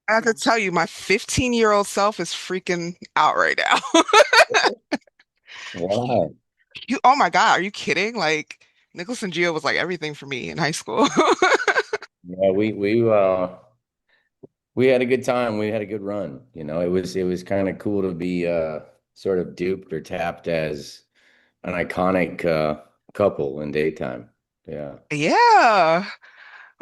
I have to tell you, my 15-year-old self is freaking out right now. Wow. Oh my God, are you kidding? Like, Nikolas and Gia was like everything for me in high school. Yeah, we had a good time. We had a good run. It was kind of cool to be sort of duped or tapped as an iconic couple in daytime. Yeah. Yeah.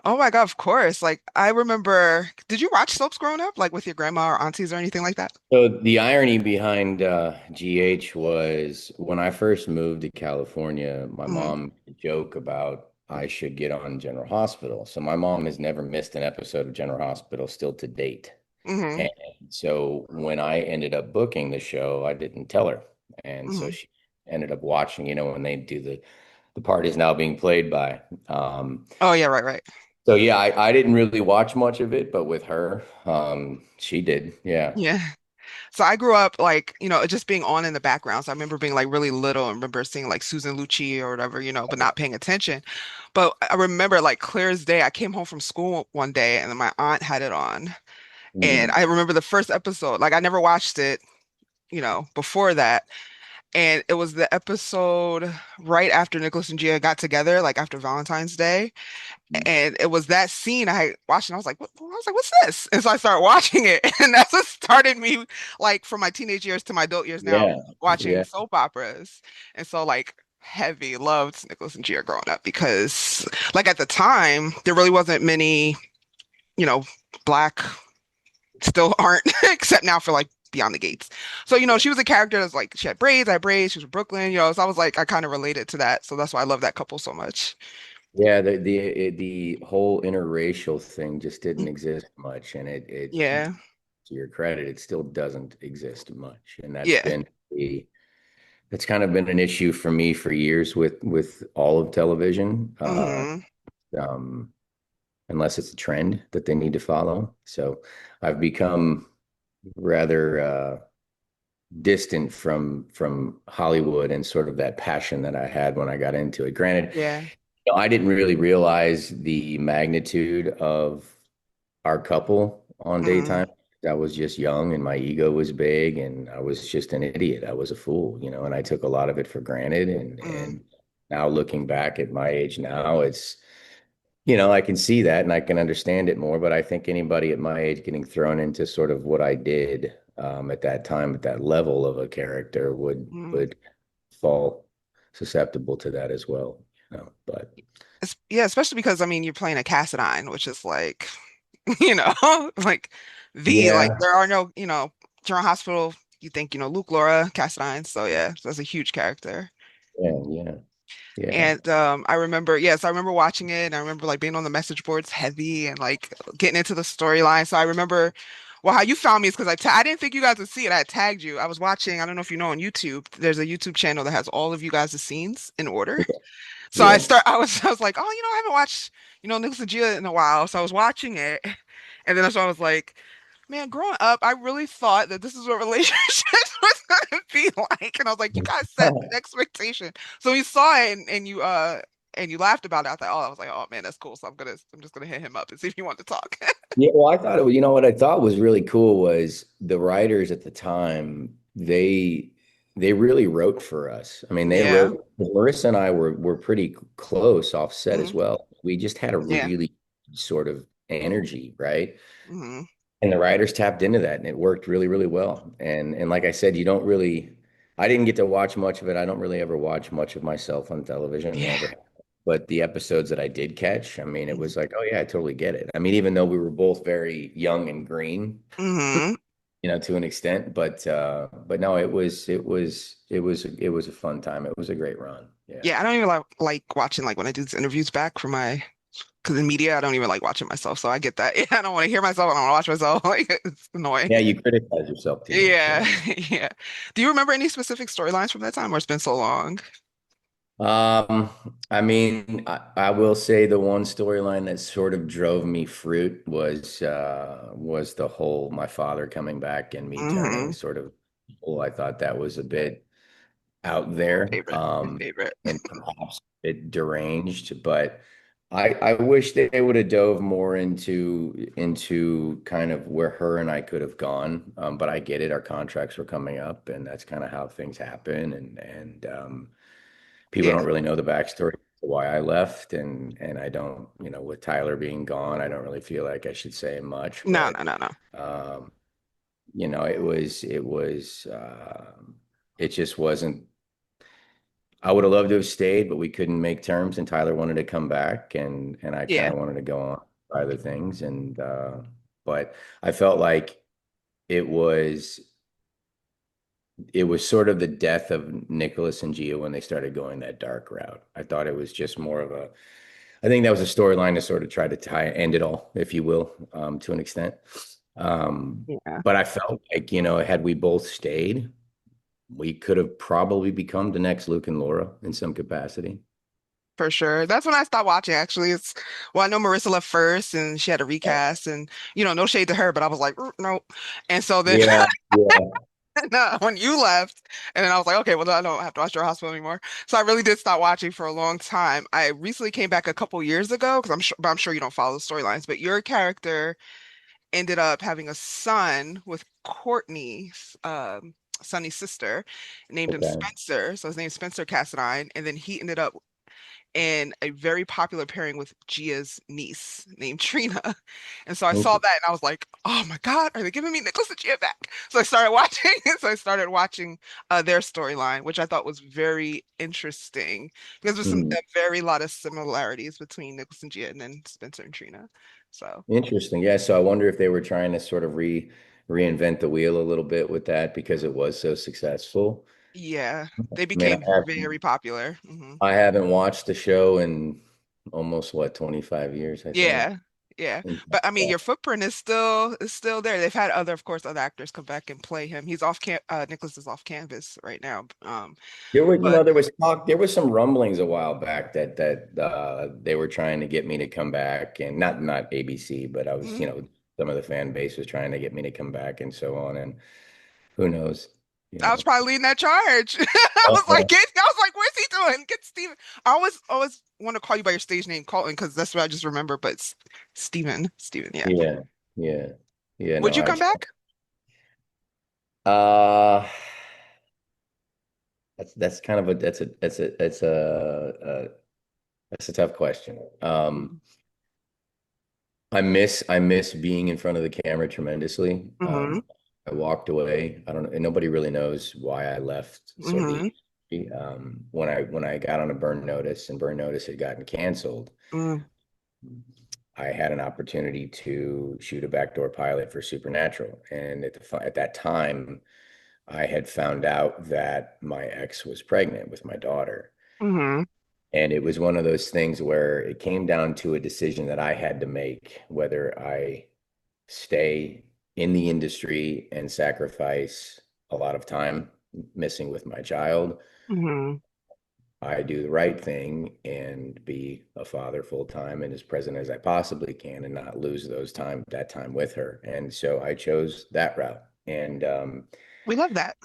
Oh my God, of course. Like, I remember, did you watch soaps growing up, like with your grandma or aunties or anything like that? So the irony behind GH was when I first moved to California, my Mm-hmm. mom joke about I should get on General Hospital. So my mom has never missed an episode of General Hospital still to date. Mm-hmm. And so when I ended up booking the show, I didn't tell her. And so Hmm. she ended up watching, when they do the part is now being played by. Oh yeah, right, right. So yeah, I didn't really watch much of it, but with her, she did. Yeah. Yeah. So I grew up like, it just being on in the background. So I remember being like really little and remember seeing like Susan Lucci or whatever, but not paying attention. But I remember like clear as day, I came home from school one day and then my aunt had it on. And Mhm. I remember the first episode, like I never watched it, before that. And it was the episode right after Nicholas and Gia got together, like after Valentine's Day. And it was that scene I watched and I was like, I was like, what's this? And so I started watching it. And that's what started me like from my teenage years to my adult years now Yeah. watching Yeah. soap operas. And so like heavy loved Nicholas and Gia growing up because like at the time there really wasn't many, you know, black still aren't except now for like Beyond the Gates. So, she was a character that's like she had braids, I had braids, she was from Brooklyn, so I was like I kind of related to that. So that's why I love that couple so much. Yeah, the whole interracial thing just didn't exist much, and it Yeah. to your credit, it still doesn't exist much, and Yeah. that's kind of been an issue for me for years with all of television, Hmm. um, unless it's a trend that they need to follow. So I've become rather distant from Hollywood and sort of that passion that I had when I got into it. Granted, Yeah. I didn't really realize the magnitude of our couple on Hmm. daytime. I was just young and my ego was big and I was just an idiot. I was a fool, and I took a lot of it for granted. And Hmm. and now looking back at my age now, I can see that and I can understand it more. But I think anybody at my age getting thrown into sort of what I did at that time, at that level of a character Hmm. would fall susceptible to that as well. But Yeah, especially because I mean you're playing a Cassadine, which is like, like like yeah, there are no, General Hospital, you think, Luke, Laura, Cassadine. So yeah, so that's a huge character. yeah, yeah, yeah. And I remember, yes, I remember watching it and I remember like being on the message boards heavy and like getting into the storyline. So I remember, well, how you found me is because I didn't think you guys would see it. I had tagged you. I was watching, I don't know if you know on YouTube, there's a YouTube channel that has all of you guys' scenes in order. So Yeah. I was like, oh, I haven't watched, Nikolas and Gia in a while. So I was watching it. And then that's why I was like, man, growing up, I really thought that this is what relationships was gonna be like. And I was like, you guys set an expectation. So you saw it and you laughed about it. I was like, oh man, that's cool. So I'm just gonna hit him up and see if you want to talk. Yeah, well, I thought what I thought was really cool was the writers at the time, they really wrote for us. I mean, they Yeah. wrote Marissa and I were pretty close off set as Hmm. well. We just had a Yeah. really sort of energy, right? Hmm. And the writers tapped into that and it worked really, really well. And like I said, you don't really I didn't get to watch much of it. I don't really ever watch much of myself on television, Yeah. never have. But the episodes that I did catch, I mean, it Hmm. was like, oh yeah, I totally get it. I mean, even though we were both very young and green, Hmm. to an extent, but no, it was a fun time. It was a great run. Yeah. Yeah. I don't even like watching like when I do these interviews back for my because in media, I don't even like watching myself. So I get that. Yeah, I don't want to hear myself. I don't want to watch myself. Like it's annoying. Yeah, you criticize yourself too much. Yeah. Yeah. Yeah. Do you remember any specific storylines from that time, or it's been so long? Um, I mean, I will say the one storyline that sort of drove me fruit was the whole my father coming back and me Hmm. turning sort of evil. I thought that was a bit out there, Favorite. My favorite. and perhaps a bit deranged, but I wish they would have dove more into kind of where her and I could have gone. But I get it. Our contracts were coming up, and that's kind of how things happen. And people Yeah. don't really know the backstory to why I left, and I don't, with Tyler being gone, I don't really feel like I should say much. No, But no, no, no. um, it just wasn't. I would have loved to have stayed, but we couldn't make terms, and Tyler wanted to come back, and I kind Yeah, of wanted to go on for other things, but I felt like it was it was sort of the death of Nikolas and Gia when they started going that dark route. I thought it was just more of a, I think that was a storyline to sort of try to end it all, if you will, to an extent. yeah, But I felt like, had we both stayed, we could have probably become the next Luke and Laura in some capacity. for sure. That's when I stopped watching, actually. Well, I know Marissa left first and she had a recast, and no shade to her, but I was like, no. And so then Yeah, yeah. no, when you left, and then I was like, okay, well, I don't have to watch your hospital anymore. So I really did stop watching for a long time. I recently came back a couple years ago because I'm sure you don't follow the storylines, but your character ended up having a son with Courtney's Sonny's sister, named him Okay. Spencer. So his name's Spencer Cassadine, and then he ended up in a very popular pairing with Gia's niece named Trina. And so I saw Interesting. that and I was like, oh my God, are they giving me Nicholas and Gia back? So I started watching. So I started watching their storyline, which I thought was very interesting because there's a very lot of similarities between Nicholas and Gia and then Spencer and Trina. So Interesting. Yeah. So I wonder if they were trying to sort of reinvent the wheel a little bit with that because it was so successful. yeah, they I mean, became very popular. I haven't watched the show in almost what, 25 years, I think. Yeah. Yeah. But I mean your footprint is still there. They've had other, of course, other actors come back and play him. He's off Nicholas is off canvas right now. But There was talk, there was some rumblings a while back that they were trying to get me to come back, and not ABC, but I was, mm, some of the fan base was trying to get me to come back and so on, and who knows, you I was know. probably leading that charge. I was like, where's he doing? Get Steven. I always want to call you by your stage name, Colton, because that's what I just remember. But Steven, yeah. Yeah, yeah, yeah. Would No, you come back? uh, that's kind of a that's a tough question. I miss being in front of the camera tremendously. Mm-hmm. I walked away. I don't know, and nobody really knows why I left sort of the Mm-hmm. industry. When I got on a burn notice and burn notice had gotten canceled, Mm-hmm. I had an opportunity to shoot a backdoor pilot for Supernatural, and at that time, I had found out that my ex was pregnant with my daughter. Mm-hmm. And it was one of those things where it came down to a decision that I had to make whether I stay in the industry and sacrifice a lot of time missing with my child. Mm-hmm. I do the right thing and be a father full time and as present as I possibly can and not lose that time with her. And so I chose that route. And We love that.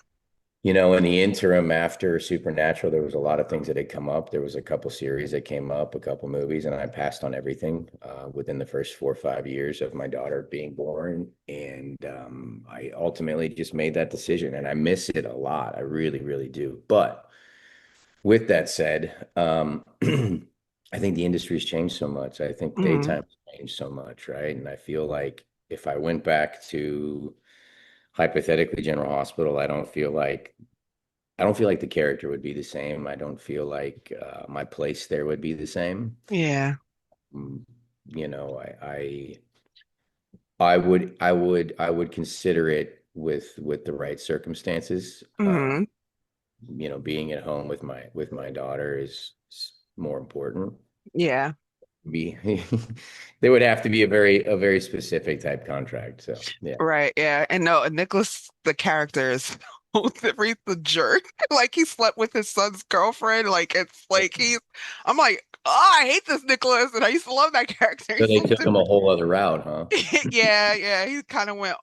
In the interim after Supernatural, there was a lot of things that had come up. There was a couple series that came up, a couple movies, and I passed on everything within the first 4 or 5 years of my daughter being born. And I ultimately just made that decision, and I miss it a lot. I really, really do. But with that said, I think the industry's changed so much. I think Mm-hmm. daytime's changed so much, right? And I feel like if I went back to hypothetically General Hospital, I don't feel like the character would be the same. I don't feel like my place there would be the same. Yeah. Mm, I would consider it with the right circumstances. Mm-hmm. Being at home with my daughter is more important. Yeah. Be there would have to be a very specific type contract. So yeah. Right, yeah. And no, Nicholas, the character is so different. He's the jerk. Like he slept with his son's girlfriend. Like it's like I'm like, oh, I hate this Nicholas. And I used to love that character. So He's they so took him a different. whole other route, huh? Yeah, yeah. He kind of went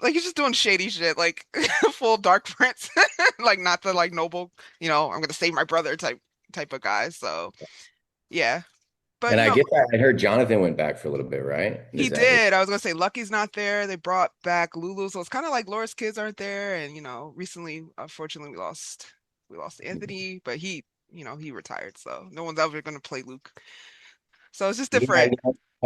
like he's just doing shady shit, like full Dark Prince. Like not the like noble, I'm gonna save my brother type of guy. So yeah. But And I guess I heard Jonathan went back for a little bit, right? he Is that it? did. I was gonna say Lucky's not there. They brought back Lulu, so it's kind of like Laura's kids aren't there. And recently, unfortunately, we lost Anthony, but he retired, so no one's ever gonna play Luke. So it's just Yeah, different.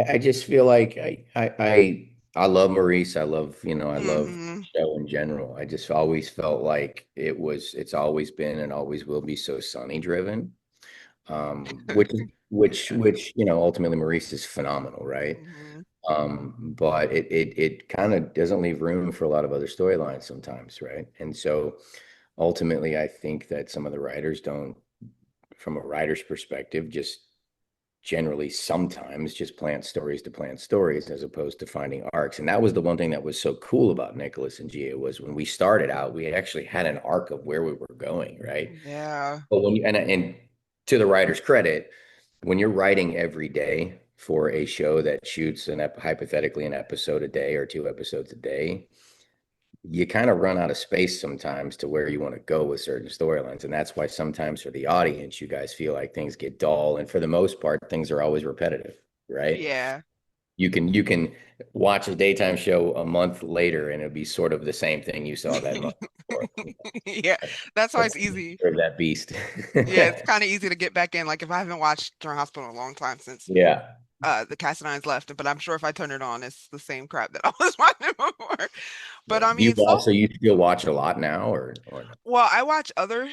I just feel like I love Maurice. I love Hmm. the show in general. I just always felt like it's always been and always will be so Sunny driven. Which Yeah. ultimately Maurice is phenomenal, right? Hmm. But it kind of doesn't leave room for a lot of other storylines sometimes, right? And so ultimately, I think that some of the writers don't, from a writer's perspective, just generally sometimes just plant stories to plant stories as opposed to finding arcs. And that was the one thing that was so cool about Nikolas and Gia was when we started out, we actually had an arc of where we were going, right? Yeah. But when you and to the writer's credit, when you're writing every day for a show that shoots hypothetically an episode a day or two episodes a day, you kind of run out of space sometimes to where you want to go with certain storylines. And that's why sometimes for the audience, you guys feel like things get dull. And for the most part, things are always repetitive, right? Yeah. You can watch a daytime show a month later and it'll be sort of the same thing you saw that month before. Yeah. That's why That's it's the easy. nature of that beast. Yeah, it's kind of easy to get back in. Like if I haven't watched General Hospital in a long time since Yeah. the Cassadines left, but I'm sure if I turn it on, it's the same crap that I was watching before. But Yeah. I Do you mean, watch, so you still watch a lot now or no? well, I watch other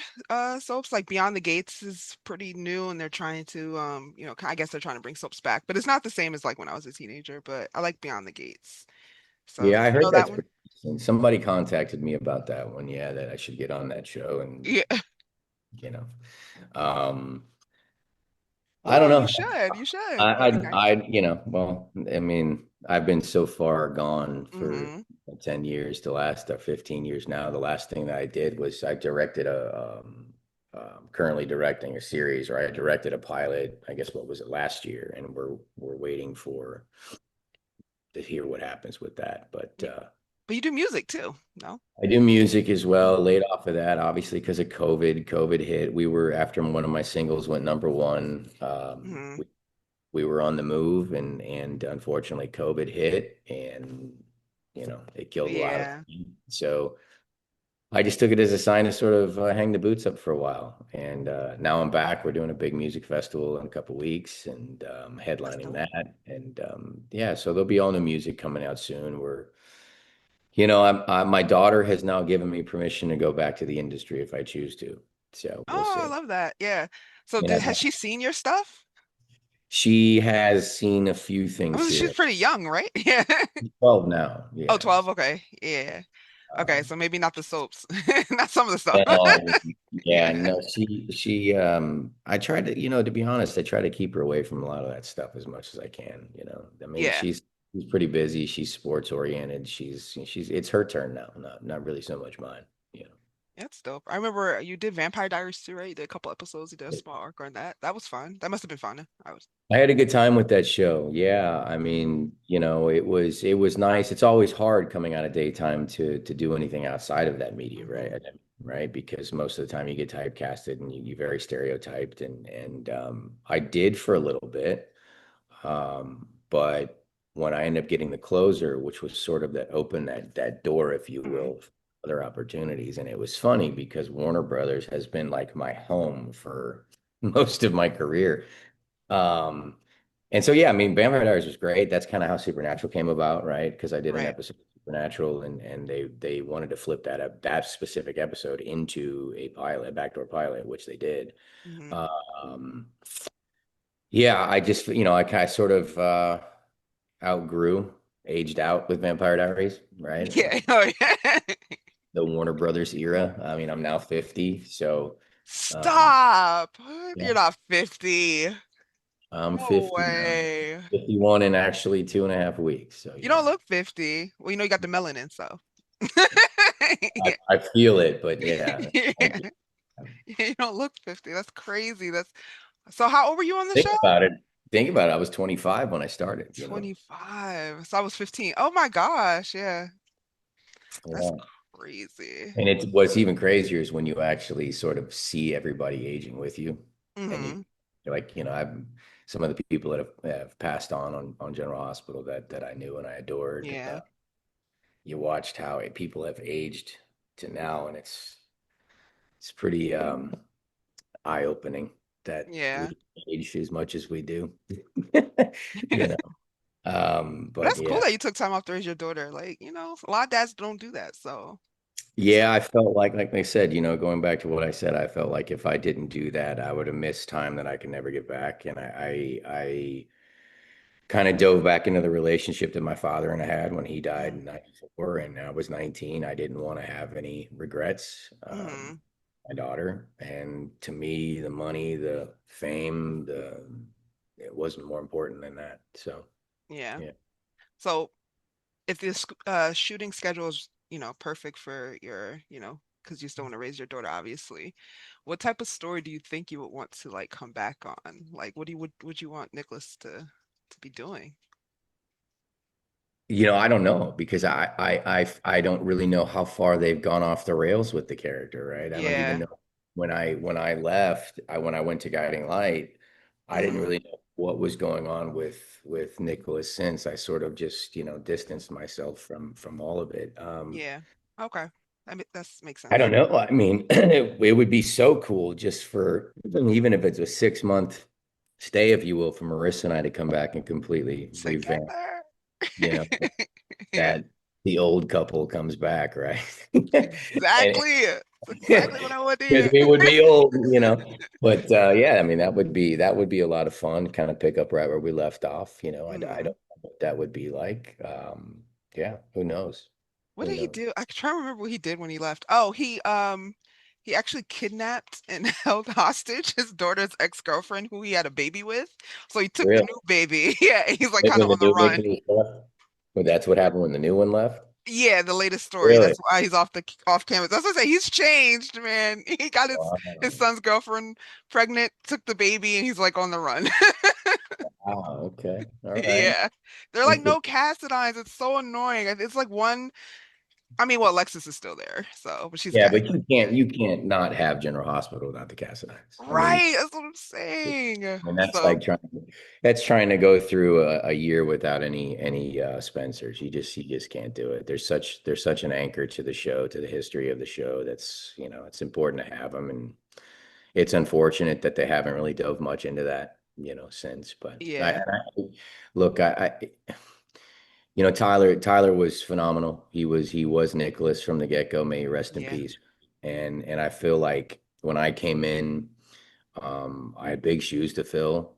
soaps like Beyond the Gates is pretty new, and they're trying to I guess they're trying to bring soaps back, but it's not the same as like when I was a teenager. But I like Beyond the Gates. So Yeah, I you know heard that that's one? pretty interesting. Somebody contacted me about that one. Yeah, that I should get on that show and Yeah. you know. Um, I don't Oh, know. you should. You should. It'd be nice. Well, I mean, I've been so far gone for Hmm. 10 years, the last 15 years now. The last thing that I did was I directed currently directing a series, or I directed a pilot, I guess what was it last year, and we're waiting for to hear what happens with that. But But you do music too, no? I do music as well. Hmm. Laid off of that, obviously, because of COVID. COVID hit. We were after one of my singles went number one. Hmm. We were on the move, and unfortunately, COVID hit, and it killed a lot of Yeah, things. So I just took it as a sign to sort of hang the boots up for a while. And now I'm back. We're doing a big music festival in a couple weeks, and that's headlining dope. that. And yeah, so there'll be all new music coming out soon. My daughter has now given me permission to go back to the industry if I choose to. So we'll Oh, I see. love that. Yeah. So You know, has she seen your stuff? she has seen a few I things mean, she's here. pretty young, right? Yeah. She's 12 now. Oh, Yeah. 12. Okay. Yeah. Okay, Um, so maybe not the soaps. Not some of the stuff. no, yeah, Yeah. no, I tried to, to be honest, I try to keep her away from a lot of that stuff as much as I can. I mean, Yeah. she's pretty busy. She's sports oriented. It's her turn now, not really so much mine. You That's dope. I remember you did Vampire Diaries too, right? You did a couple episodes. You did a know. small arc on that. That was fun. That must have been fun. I was. I had a good time with that show. Yeah, I Hmm. mean, it was nice. It's always hard coming out of daytime to do anything outside of that media, right? Hmm. Right, because most of the time you get typecasted and you're very stereotyped, and I did for a little bit, but when I ended up getting the closer, which was sort of that open that door, if you Hmm. will, for other opportunities, and it was funny because Warner Brothers has been like my home for most of my career. Um, and so yeah, I mean, Vampire Diaries was great. That's kind of how Supernatural came about, right? Because I did an Right. episode of Supernatural, and they wanted to flip that specific episode into a pilot, a backdoor pilot, which they did. Hmm. Um, yeah, I just I kind of sort of outgrew, aged out with Vampire Diaries, right? Yeah. Oh, yeah. The Warner Brothers era. I mean, I'm now 50, so um, Stop. yeah, You're not 50. I'm No 50 now. way. 51 in actually 2.5 weeks. So You don't look 50. Well, you got the melanin, so. Yeah. I feel it, but yeah. Thank Yeah. you. You don't look 50. That's crazy. That's so how old were you on the Think show? about it. Think about it. I was 25 when I started. 25. So I was 15. Oh my gosh. Yeah. That's Yeah. crazy. And what's even crazier is when you actually sort of see everybody aging with you, and Hmm. you're like, some of the people that have passed on General Hospital that I knew and I adored. Yeah. You watched how people have aged to now, and it's pretty eye-opening that Yeah. we age as much as we do. You know. But But that's cool yeah. that you took time off to raise your daughter. Like, a lot of dads don't do that. So that's Yeah, I felt like I said, going back to what I said, I felt like if I didn't do that, I would have missed time that I could never get back. And I kind of dove back into the relationship that my father and I had when he died mm, in 94 and I was 19. I didn't want to have any regrets. mm, My daughter, and to me, the money, the fame, it wasn't more important than that. So, yeah. yeah. So if this shooting schedule is, perfect for because you still want to raise your daughter, obviously, what type of story do you think you would want to like come back on? Like, what would you want Nicholas to be doing? I don't know because I don't really know how far they've gone off the rails with the character, right? I don't even Yeah. know when I left, when I went to Guiding Light, I didn't Mm, really know what was going on with Nicholas since I sort of just, distanced myself from all of it. yeah. Okay. I mean, that makes I sense. don't know. I mean, it would be so cool just for even if it's a 6 month stay, if you will, for Marissa and I to come back and completely revamp, Together. you know, Yeah. that the old couple comes back, right? And Exactly. That's exactly what I want to because hear. we would be old. But yeah, I mean that would be a lot of fun, kind of pick up right where we left off. I don't Mhm. know what that would be like. Yeah, who knows? What Who did he knows? do? I try to remember what he did when he left. Oh, he actually kidnapped and held hostage his daughter's ex-girlfriend who he had a baby with. So he took the Really? new baby. Yeah, he's like Like kind when of the on the new run. baby was left? Well, that's what happened when the new one left? Yeah, the latest story. Really? That's why he's off campus. That's what I say. He's changed, man. He got his Wow. son's girlfriend pregnant, took the baby, and he's like on the run. Wow. Okay. All right. Yeah. They're like no Interesting. Cassadines. It's so annoying. It's like one. I mean, well, Alexis is still there, so but she's Yeah, got but you can't yeah. you can't not have General Hospital without the Cassadines. I mean, Right, that's what I'm I saying. mean that's So like trying to go through a year without any Spencers. You just can't do it. There's such an anchor to the show, to the history of the show. That's it's important to have them, and it's unfortunate that they haven't really dove much into that since. But yeah, look, Tyler was phenomenal. He was Nicholas from the get-go. May he rest in yeah, peace. And I feel like when I came in, I had big shoes to fill,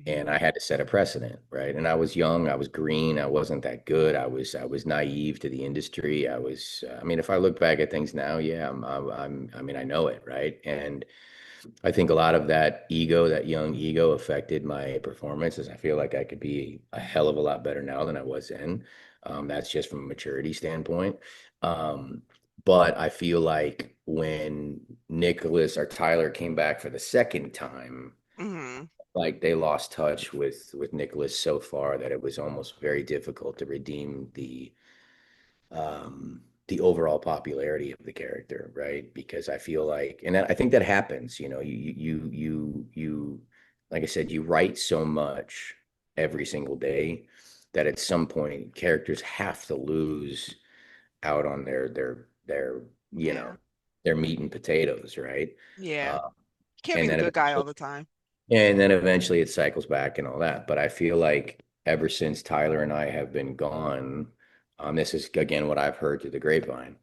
and hmm, I had to set a precedent, right? And I was young, I was green, I wasn't that good. I was naive to the industry. I mean, if I look back at things now, yeah, I mean, I know it, right? And I think a lot of that ego, that young ego, affected my performances. I feel like I could be a hell of a lot better now than I was then. That's just from a maturity standpoint. Um, but I feel like when Nicholas or Tyler came back for the second time, hmm, like they lost touch with Nicholas so far that it was almost very difficult to redeem the overall popularity of the character, right? Because I feel like, and I think that happens, like I said, you write so much every single day that at some point characters have to lose out on their you know yeah, their meat and potatoes, right? yeah. Uh, You can't be and the then good guy all eventually, the time. it cycles back and all that. But I feel like ever since Tyler and I have been gone, this is again what I've heard through the grapevine,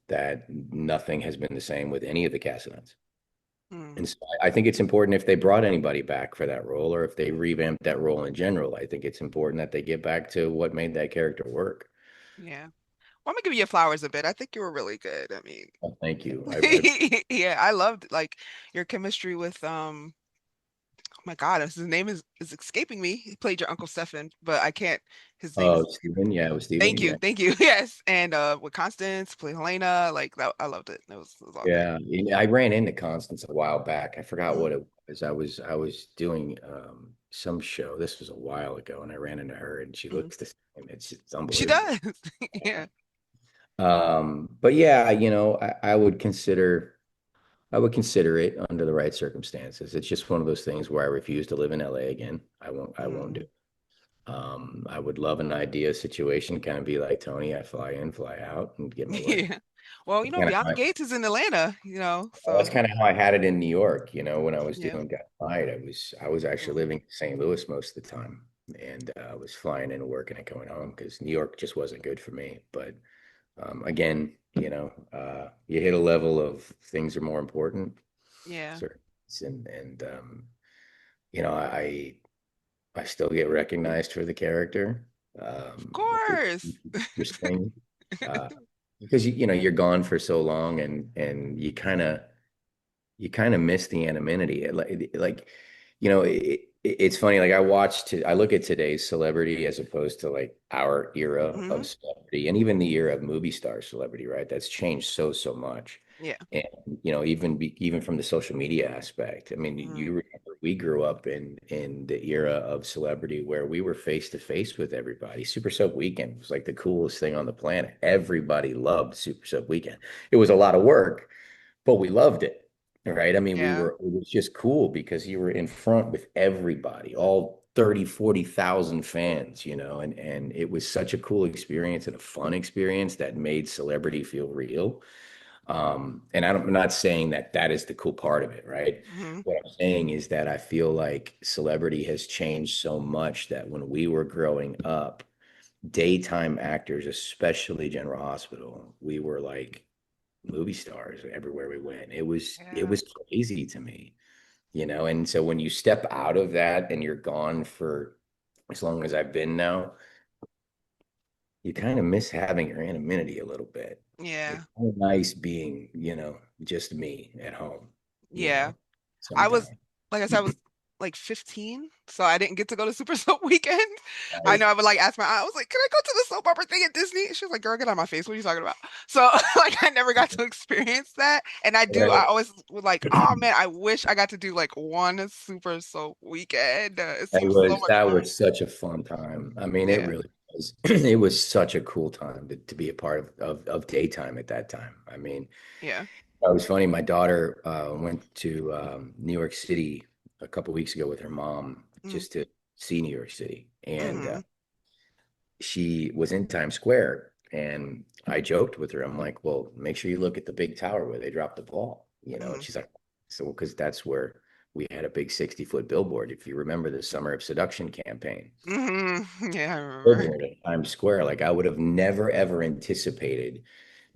that nothing has been the same with any of the Cassadines. Hmm, And so I think it's important if they brought anybody back for that role or if they revamped that role in general. I think it's important that they get back to what made that character work. yeah. Well, I'm gonna give you your flowers a bit. I think you were really good. I mean, Well, thank you. I yeah, I loved like your chemistry with oh my God, his name is escaping me. He played your Uncle Stefan, but I can't. His name Oh, is. Stephen. Yeah, it was Stephen. Thank you, Exactly. thank you. Yes, and with Constance, play Helena, like that. I loved it. It was all good. Yeah, I ran into Constance a while back. I forgot what Mm, it was. I was doing some show. This was a while ago, and I ran into her, and she mm. looks the same. It's She unbelievable. does. Yeah. But yeah, I would consider. I would consider it under the right circumstances. It's just one of those things where I refuse to live in LA again. I won't do Mm. it. I would love an idea situation, kind of be like Tony. I fly in, fly out, and get my work. Yeah. Well, Kind of Beyond the Gates is in Atlanta, that's so kind of how I had it in New York. When I was yeah. doing Got Fired, I was actually Mm. living in St. Louis most of the time, and I was flying in and working and coming home because New York just wasn't good for me. But again, you hit a level of things are more important, Yeah. certain, and you know, I I still get recognized for the character, Of which is course. interesting. Uh, because you're gone for so long, and you kind of miss the anonymity. Like, it's funny. Like I look at today's celebrity as opposed to like our era Hmm. of celebrity, and even the era of movie star celebrity, right? That's changed so much. Yeah. And even from the social media aspect. I mean, Hmm. you remember we grew up in the era of celebrity where we were face to face with everybody. Super Soap Weekend was like the coolest thing on the planet. Everybody loved Super Soap Weekend. It was a lot of work, but we loved it, right? I mean, Yeah. it was just cool because you were in front with everybody, all 30, 40,000 fans, and it was such a cool experience and a fun experience that made celebrity feel real. And I'm not saying that that is the cool part of it, right? Hmm. What I'm saying is that I feel like celebrity has changed so much that when we were growing up, daytime actors, especially General Hospital, we were like movie stars everywhere we went. It Yeah. was crazy to me, and so when you step out of that and you're gone for as long as I've been now, you kind of miss having your anonymity a little bit. Yeah. It's kind of nice being, just me at home, you Yeah. know, I was, sometimes. like I said, I was like 15, so I didn't get to go to Super Soap Weekend. I know Right. I would like ask my aunt, I was like, "Can I go to the soap opera thing at Disney?" She was like, "Girl, get out of my face. What are you talking about?" So like I never got to experience that. And I Right. always would like, oh man, I wish I got to do like one Super Soap Weekend. It seems so much That fun. was such a fun time. I mean, it Yeah. really was. It was such a cool time to be a part of daytime at that time. I mean, Yeah. it was funny. My daughter went to New York City a couple weeks ago with her mom Mm-hmm. just to see New York City, and Mm-hmm. she was in Times Square, and I joked with her. I'm like, "Well, make sure you look at the big tower where they dropped the ball," And Mm-hmm. she's like, "So, because that's where we had a big 60-foot billboard. If you remember the Summer of Seduction campaign, Mm-hmm. Yeah, I remember. billboard at Times Square. Like I would have never ever anticipated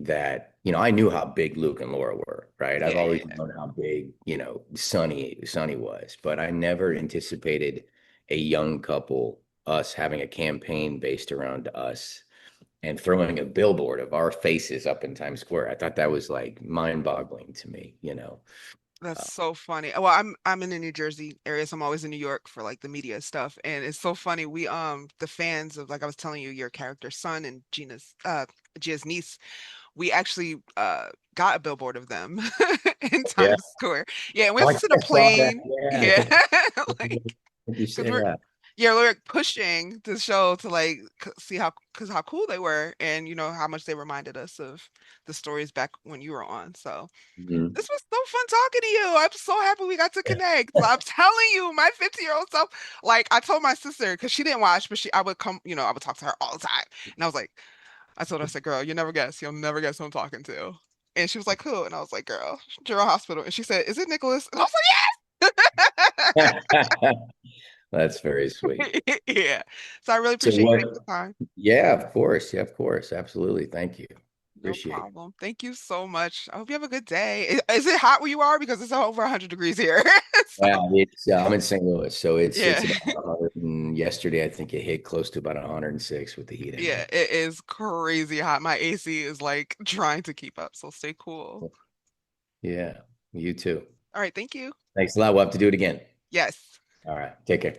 that. I knew how big Luke and Laura were, right? I've Yeah, always yeah. known how big, Sonny was, but I never anticipated a young couple, us having a campaign based around us and throwing a billboard of our faces up in Times Square. I thought that was like mind-boggling to me. That's Uh, so funny. Well, I'm in the New Jersey area, so I'm always in New York for like the media stuff. And it's so funny. We the fans of, like I was telling you, your character's son and Gia's niece, we actually got a billboard of them in yeah. Times Square. Yeah, and we Oh, have I to think sit a I saw that. plane. Yeah, Yeah. I Like, think you because said that. we're like pushing the show to like see how cool they were, and how much they reminded us of the stories back when you were on. So Mhm. this was so fun talking to you. I'm so happy we got to connect. So I'm telling you, my 50-year-old self, like I told my sister, because she didn't watch, but I would come, I would talk to her all the time. And I was like, I told her, I said, girl, you'll never guess who I'm talking to. And she was like, who? And I was like, girl, General Hospital. And she said, is it Nicholas? And I was That's very sweet. like, yeah. Yeah. So I really So appreciate you what? taking the time. Yeah, of course. Yeah, of course. Absolutely. Thank you. No Appreciate it. problem. Thank you so much. I hope you have a good day. Is it hot where you are? Because it's over 100 degrees here. Yeah, So, I'm in St. Louis, so it's yeah. about 100, and yesterday I think it hit close to about 106 with the heat Yeah, index. it is crazy hot. My AC is like trying to keep up, so stay cool. Yeah, you too. All right, thank you. Thanks a lot. We'll have to do it again. Yes. All right. Take care.